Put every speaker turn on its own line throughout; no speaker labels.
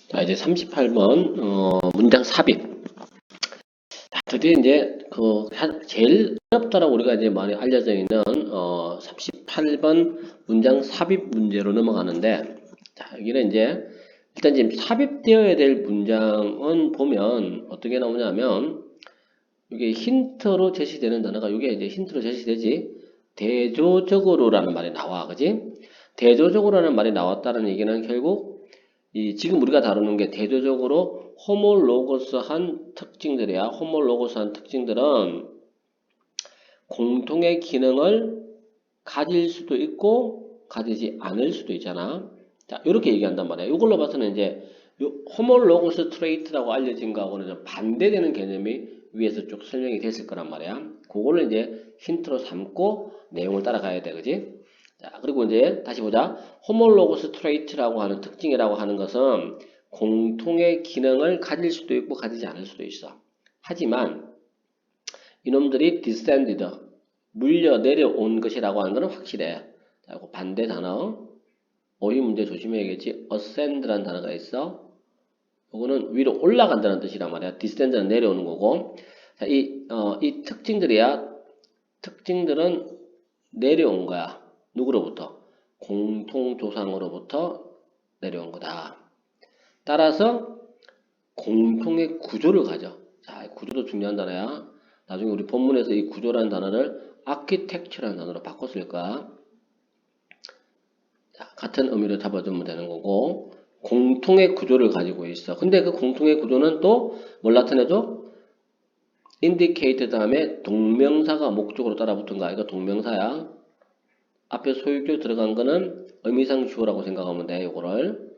자, 이제 38번, 문장 삽입. 자, 드디어 이제, 제일 어렵다라고 우리가 이제 많이 알려져 있는, 38번 문장 삽입 문제로 넘어가는데, 자, 여기는 이제, 일단 지금 삽입되어야 될 문장은 보면, 어떻게 나오냐면, 이게 힌트로 제시되는 단어가, 이게 이제 힌트로 제시되지, 대조적으로라는 말이 나와, 그지? 대조적으로라는 말이 나왔다는 얘기는 결국, 지금 우리가 다루는 게 대조적으로 호몰로거스한 특징들이야. 호몰로거스한 특징들은 공통의 기능을 가질 수도 있고 가지지 않을 수도 있잖아. 자, 이렇게 얘기한단 말이야. 이걸로 봐서는 이제 호몰로거스 트레이트라고 알려진 거하고는 좀 반대되는 개념이 위에서 쭉 설명이 됐을 거란 말이야. 그거를 이제 힌트로 삼고 내용을 따라가야 돼, 그지? 자, 그리고 이제 다시 보자. 호몰로거스 트레이트라고 하는 특징이라고 하는 것은 공통의 기능을 가질 수도 있고 가지지 않을 수도 있어. 하지만 이놈들이 descended, 물려 내려온 것이라고 하는 것은 확실해. 자, 그 반대 단어, 어휘 문제 조심해야겠지. ascend라는 단어가 있어. 이거는 위로 올라간다는 뜻이란 말이야. descend는 내려오는 거고. 자, 이 특징들이야. 특징들은 내려온 거야. 누구로부터? 공통조상으로부터 내려온 거다. 따라서 공통의 구조를 가져. 자, 구조도 중요한 단어야. 나중에 우리 본문에서 이 구조라는 단어를 architecture라는 단어로 바꿔 쓸 거야. 자, 같은 의미로 잡아주면 되는 거고, 공통의 구조를 가지고 있어. 근데 그 공통의 구조는 또 뭘 나타내줘? indicate 다음에 동명사가 목적으로 따라붙은 거야. 이거 동명사야. 앞에 소유격 들어간 거는 의미상 주어라고 생각하면 돼, 요거를.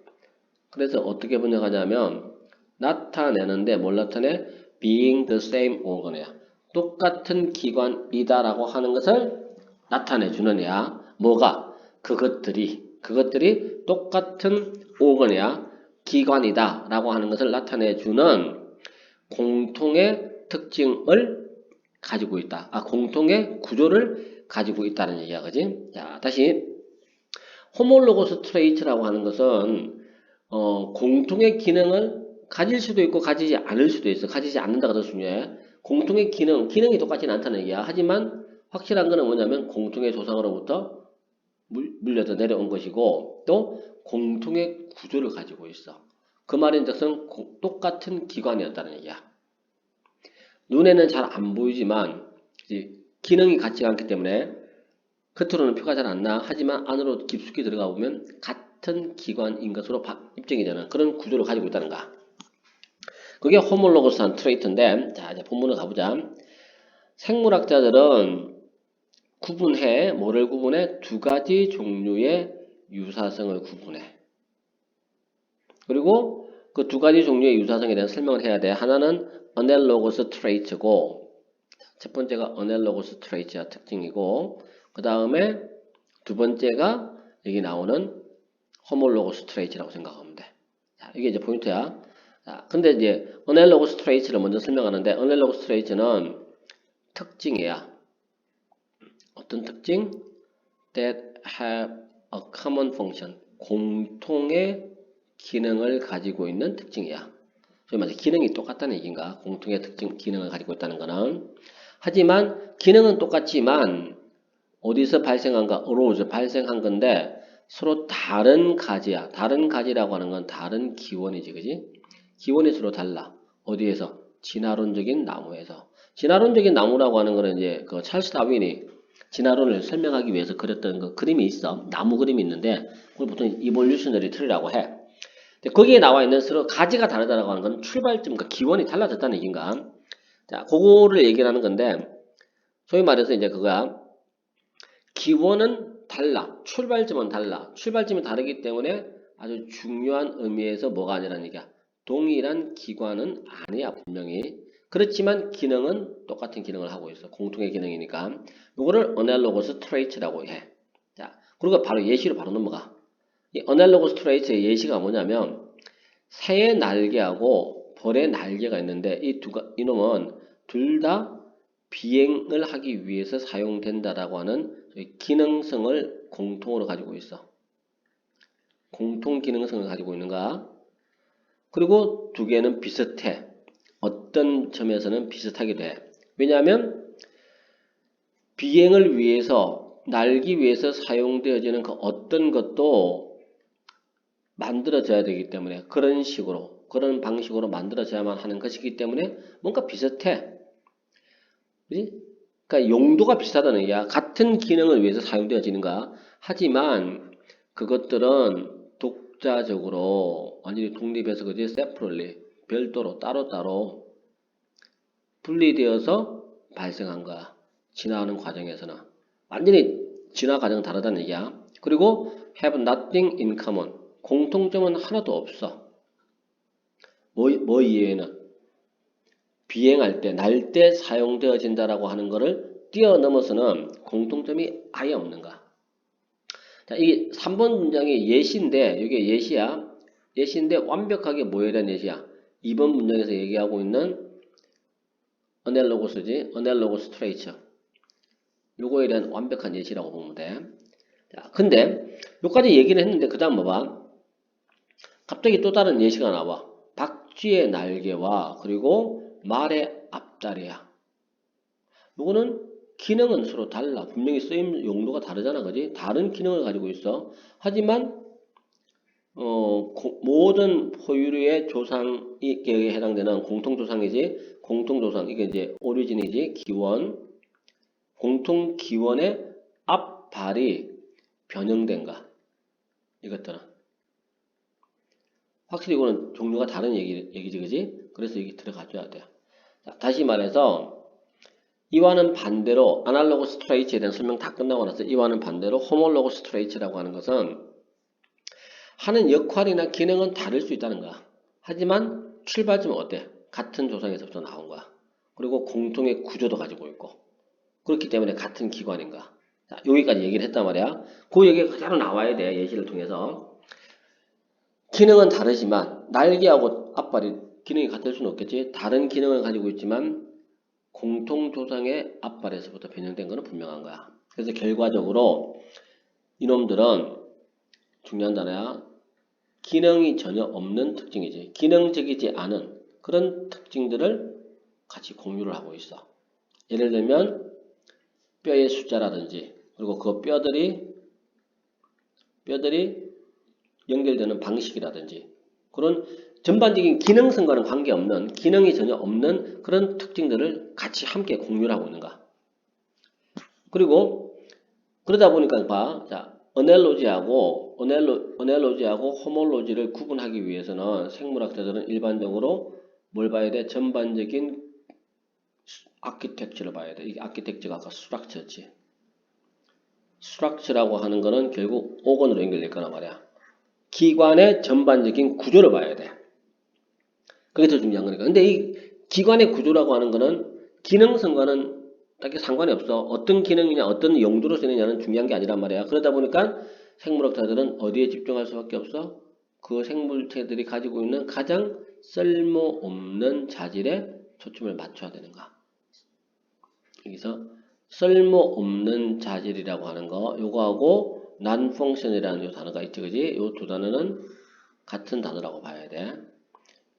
그래서 어떻게 번역하냐면, 나타내는데 뭘 나타내? being the same organ이야. 똑같은 기관이다라고 하는 것을 나타내주는 애야. 뭐가? 그것들이 똑같은 organ이야. 기관이다 라고 하는 것을 나타내주는 공통의 특징을 가지고 있다. 공통의 구조를 가지고 있다는 얘기야, 그지? 자, 다시. 호몰로거스 트레이트라고 하는 것은, 공통의 기능을 가질 수도 있고 가지지 않을 수도 있어. 가지지 않는다가 더 중요해. 공통의 기능이 똑같지는 않다는 얘기야. 하지만 확실한 거는 뭐냐면 공통의 조상으로부터 물려서 내려온 것이고 또 공통의 구조를 가지고 있어. 그 말인즉슨 똑같은 기관이었다는 얘기야. 눈에는 잘 안 보이지만 기능이 같지가 않기 때문에 겉으로는 표가 잘 안 나. 하지만 안으로 깊숙이 들어가 보면 같은 기관인 것으로 입증이 되는 그런 구조를 가지고 있다는 거야. 그게 호몰로거스한 트레이트인데, 자, 이제 본문으로 가보자. 생물학자들은 뭐를 구분해? 두 가지 종류의 유사성을 구분해. 그리고 그 두 가지 종류의 유사성에 대한 설명을 해야 돼. 하나는 어넬로거스 트레이트고, 첫 번째가 어넬로거스 트레이트의 특징이고, 그 다음에 두 번째가 여기 나오는 호몰로거스 트레이트라고 생각하면 돼. 자, 이게 이제 포인트야. 자, 근데 이제 어넬로거스 트레이트를 먼저 설명하는데, 어넬로거스 트레이트는 특징이야. 어떤 특징? That have a common function. 공통의 기능을 가지고 있는 특징이야. 소위 말해서 기능이 똑같다는 얘기인가? 공통의 기능을 가지고 있다는 거는. 하지만 기능은 똑같지만 어디서 발생한가? arose, 발생한 건데 서로 다른 가지야. 다른 가지라고 하는 건 다른 기원이지, 그지? 기원이 서로 달라. 어디에서? 진화론적인 나무에서. 진화론적인 나무라고 하는 거는 이제 그 찰스 다윈이 진화론을 설명하기 위해서 그렸던 그 그림이 있어. 나무 그림이 있는데 그걸 보통 이볼루셔너리 트리라고 해. 근데 거기에 나와 있는 서로 가지가 다르다라고 하는 건 출발점과 기원이 달라졌다는 얘기인가? 자, 그거를 얘기하는 건데 소위 말해서 이제 그거야. 기원은 달라. 출발점은 달라. 출발점이 다르기 때문에 아주 중요한 의미에서 뭐가 아니라는 얘기야. 동일한 기관은 아니야, 분명히. 그렇지만 기능은 똑같은 기능을 하고 있어. 공통의 기능이니까. 이거를 어넬로거스 트레이트라고 해. 자, 그리고 바로 예시로 바로 넘어가. 이 어넬로거스 트레이트의 예시가 뭐냐면 새의 날개하고 벌의 날개가 있는데 이놈은 둘 다 비행을 하기 위해서 사용된다라고 하는 기능성을 공통으로 가지고 있어. 공통 기능성을 가지고 있는가? 그리고 두 개는 비슷해. 어떤 점에서는 비슷하기도 해. 왜냐하면 비행을 위해서 날기 위해서 사용되어지는 그 어떤 것도 만들어져야 되기 때문에 그런 식으로 그런 방식으로 만들어져야만 하는 것이기 때문에 뭔가 비슷해. 그지? 그러니까 용도가 비슷하다는 얘기야. 같은 기능을 위해서 사용되어지는가. 하지만 그것들은 독자적으로 완전히 독립해서 그지? separately 별도로 따로따로 분리되어서 발생한 거야. 진화하는 과정에서는. 완전히 진화 과정은 다르다는 얘기야. 그리고 have nothing in common. 공통점은 하나도 없어. 뭐 이외에는? 비행할 때, 날 때 사용되어진다라고 하는 것을 뛰어넘어서는 공통점이 아예 없는가. 자, 이 3번 문장이 예시인데, 이게 예시야. 예시인데 완벽하게 뭐에 대한 예시야? 2번 문장에서 얘기하고 있는 어넬로고스지, 어넬로고스 트레이처. 요거에 대한 완벽한 예시라고 보면 돼. 자, 근데 요까지 얘기를 했는데 그 다음 봐봐. 갑자기 또 다른 예시가 나와. 박쥐의 날개와 그리고 말의 앞다리야. 요거는 기능은 서로 달라. 분명히 쓰임 용도가 다르잖아, 그지? 다른 기능을 가지고 있어. 하지만 모든 포유류의 조상에 해당되는 공통조상이지. 공통조상, 이게 이제 오리진이지. 기원. 공통기원의 앞발이 변형된가. 이것들은. 확실히 이거는 종류가 다른 얘기지, 그지? 그래서 여기 들어가줘야 돼요. 자, 다시 말해서 이와는 반대로 아날로그스 트레이츠에 대한 설명 다 끝나고 나서 이와는 반대로 호몰로그스 트레이츠라고 하는 것은 하는 역할이나 기능은 다를 수 있다는 거야. 하지만 출발점은 어때? 같은 조상에서부터 나온 거야. 그리고 공통의 구조도 가지고 있고 그렇기 때문에 같은 기관인가. 자, 여기까지 얘기를 했단 말이야. 그 얘기가 그대로 나와야 돼. 예시를 통해서. 기능은 다르지만 날개하고 앞발이 기능이 같을 수는 없겠지. 다른 기능을 가지고 있지만 공통조상의 앞발에서부터 변형된 것은 분명한 거야. 그래서 결과적으로 이놈들은 중요한 단어야. 기능이 전혀 없는 특징이지. 기능적이지 않은 그런 특징들을 같이 공유를 하고 있어. 예를 들면 뼈의 숫자라든지 그리고 그 뼈들이 연결되는 방식이라든지 그런 전반적인 기능성과는 관계없는 기능이 전혀 없는 그런 특징들을 같이 함께 공유를 하고 있는가. 그리고 그러다 보니까 봐. 자, 어넬로지하고 호몰로지를 구분하기 위해서는 생물학자들은 일반적으로 뭘 봐야 돼? 전반적인 아키텍처를 봐야 돼. 이게 아키텍처가 아까 스트럭처였지. 스트럭처라고 하는 거는 결국 오건으로 연결될 거란 말이야. 기관의 전반적인 구조를 봐야 돼. 그게 더 중요한 거니까. 근데 이 기관의 구조라고 하는 거는 기능성과는 딱히 상관이 없어. 어떤 기능이냐, 어떤 용도로 쓰느냐는 중요한 게 아니란 말이야. 그러다 보니까 생물학자들은 어디에 집중할 수밖에 없어? 그 생물체들이 가지고 있는 가장 쓸모없는 자질에 초점을 맞춰야 되는가. 여기서 쓸모없는 자질이라고 하는 거, 요거하고 non-function이라는 요 단어가 있지, 그지? 요 두 단어는 같은 단어라고 봐야 돼.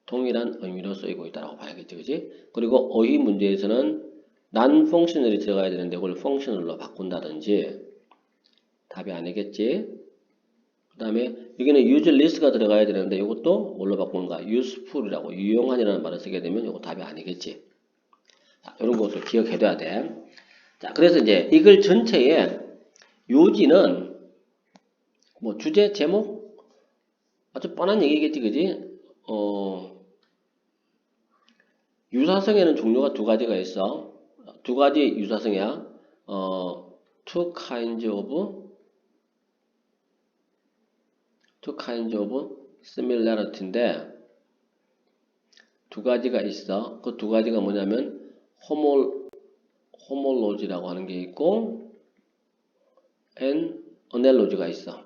동일한 의미로 쓰이고 있다고 봐야겠지, 그지? 그리고 어휘 문제에서는 non-functional이 들어가야 되는데 그걸 functional로 바꾼다든지 답이 아니겠지? 그 다음에 여기는 useless가 들어가야 되는데 이것도 뭘로 바꾸는가? useful이라고 유용한이라는 말을 쓰게 되면 이거 답이 아니겠지? 자, 이런 것을 기억해둬야 돼. 자, 그래서 이제 이걸 전체에 요지는 뭐 주제, 제목 아주 뻔한 얘기겠지, 그지? 유사성에는 종류가 두 가지가 있어. 두 가지 유사성이야. two kinds of similarity인데 두 가지가 있어. 그 두 가지가 뭐냐면 homology라고 하는 게 있고 and analogy가 있어.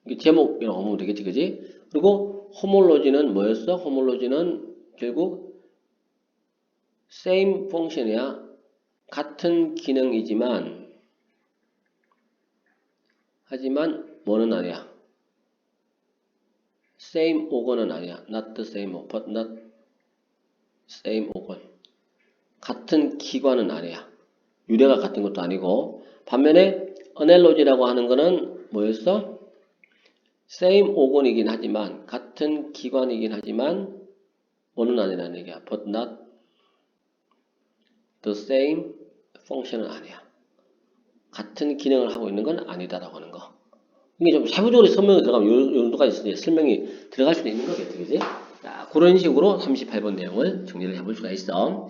이게 제목이라고 보면 되겠지, 그지? 그리고 homology는 뭐였어? homology는 결국 same function이야. 같은 기능이지만 하지만 뭐는 아니야. same organ은 아니야. not the same organ, but not same organ. 같은 기관은 아니야. 유래가 같은 것도 아니고. 반면에 analogy라고 하는 거는 뭐였어? same organ이긴 하지만 같은 기관이긴 하지만 뭐는 아니라는 얘기야. but not the same function은 아니야. 같은 기능을 하고 있는 건 아니다라고 하는 거. 이게 좀 세부적으로 설명이 들어가면 요 정도까지 설명이 들어갈 수도 있는 거겠지, 그지? 자, 그런 식으로 38번 내용을 정리를 해볼 수가 있어.